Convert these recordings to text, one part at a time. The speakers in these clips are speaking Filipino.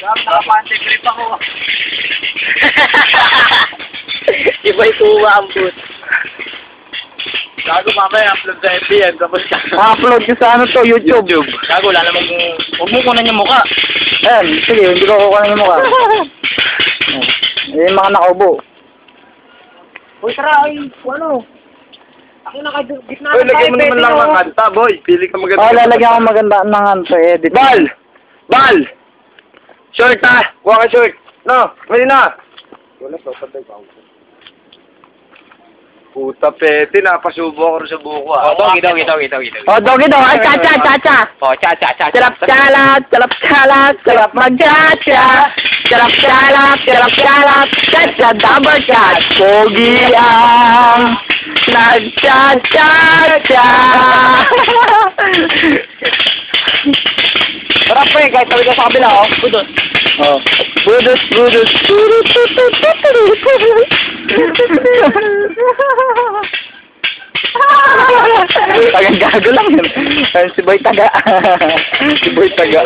Nakapantigrip ako. Iba'y tuwa ang boot. Gago mamaya, upload sa FB yan. Tapos upload ko sa ano to, YouTube. Gago, wala namang... Huwag mo kunan yung mukha. Ayan, sige, hindi ko kukunin yung mukha. Yung mga nakaubo. Uy, tara, ay, ano? Ako nakagitna Uy, lagyan mo naman lang ng kanta, boy. Pili ka maganda. Oo, lalagyan ko maganda ng ano, edit. Bal! Bal! Short na! Kuha ka short! No, pwede na! Wala, papatay pa ako. Puta pete, napasubo ako rin sa buko ah. Oh, dogi. Oh, dogi daw. Ay, cha-cha. Oh, cha. Sarap chalat, sarap mag-cha-cha. Sarap chalat, cha-cha, double chat. Pogi ang nag-cha-cha-cha. Sarap pa eh, kahit tawid ka sa kabila, oh. Budot. Oh. Budot. Tagang gago lang yun. Si Boy Taga. Si Boy Taga.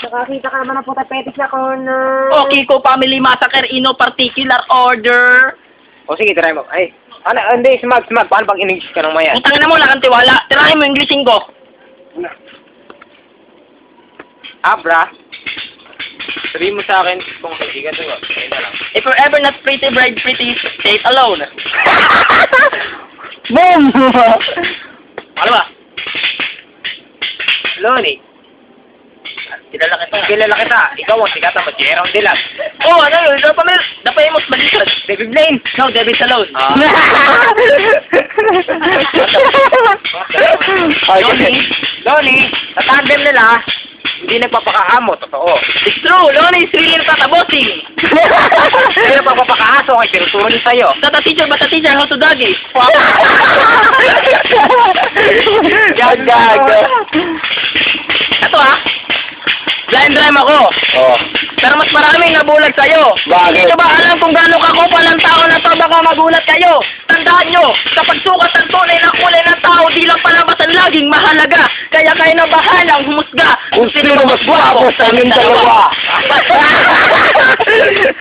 Nakakita ka naman ng puta petis na corner. O, Kiko Family Massacre, ino particular order. O sige, try mo. Ay, ano, hindi, smag. Paano pag in-English ka ng maya? Utangin na mo, wala kang tiwala. Tirahin mo yung Englishin ko. Abra. Sabihin mo sa akin kung hindi ka tuwa. Ayun na lang. If you're ever not pretty bride, pretty, stay alone. Boom! Ano ba? Loni. Kilala kita. Kilala kita. Ikaw ang sikat ang Jerome Dilas. Oh, ano yun? The famous magician. David Blaine. No, David Salone. Loni, sa tandem nila, hindi nagpapakaamo, totoo. It's true, Lonnie is really tatabosing. Hindi nagpapakaaso kay tinuturo din sa'yo. Tata teacher, bata teacher, how to doggy. Gago. Ito ah. Blind rhyme ako. Oh. Pero mas maraming nabulag sa'yo. Bakit? Hindi nyo ba alam kung gaano kakupal ang tao na to, baka magulat kayo. Tandaan nyo, sa pagsukat ng tunay na kulay ng tao, di lang palabas ang laging mahalaga. Kaya kayo na bahalang humusga Kung sino mas guwapo sa aming dalawa.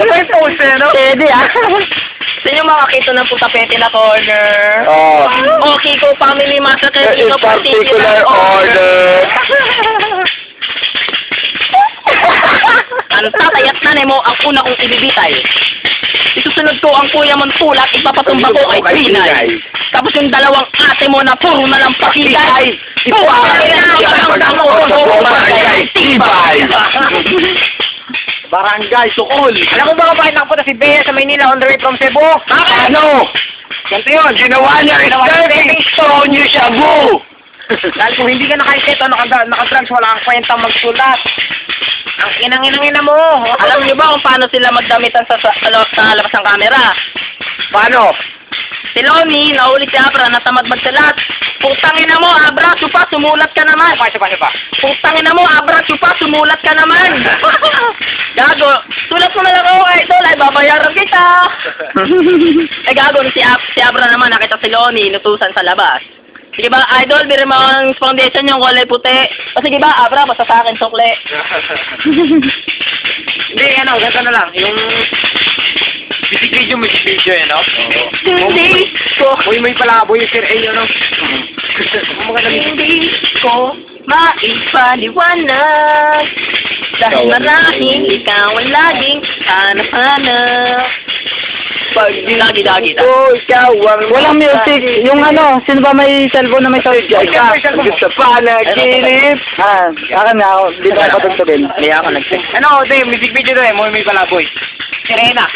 May pose, no? Pwede ah. Sa inyo makakita ng putapete na corner. Oh. Okay ko, Family Massacre, In ino particular order. Ang tatayat na mo ang una kong ibibitay. Isusunod ko ang kuya mong tulak, ipapatumba ko kay Pinay. Tapos yung dalawang ate mo na puro na lang pakigay. Barangay, Sukol! Alam mo ba kung bakit nakapunta si Bea sa Maynila on the way from Cebu? Ano? Ganito yun. Ginawa niya stepping stone yung shabu! Dahil kung hindi ka nakaisip o nakadrugs, wala kang kwentang magsulat. Ang inang-ina mo. Alam niyo ba kung paano sila magdamitan sa labas ng camera? Paano? Si Lomi, naulit si Abra, natamad magsalat. Putangin na mo, Abra, supa, sumulat ka naman. Supa. Putangin na mo, Abra, supa, sumulat ka naman. Gago, sulat mo na lang ako, idol, ay babayaran kita. Gago, si Abra naman, nakita si Lomi, inutusan sa labas. Sige ba, idol, biro mo ang foundation yung kulay puti. O sige ba, Abra, basta sa akin, sukle. Hindi, ganito na lang. Yung Video eh, no? Hindi ko, Boy pala, boy yung Sir A, no? hindi ko maipaliwanag. Dahil marahil ikaw ang laging hanap-hanap. Pag lagi-lagi na. Oh, ikaw ang... Walang music. Yung ano, sino ba may cellphone na may sound? Gusto pa naginip! Akin na ako. Dito ako patugtugin. Kaya ako nag-text. Ano, music video doon, may pala, boy. Sirena.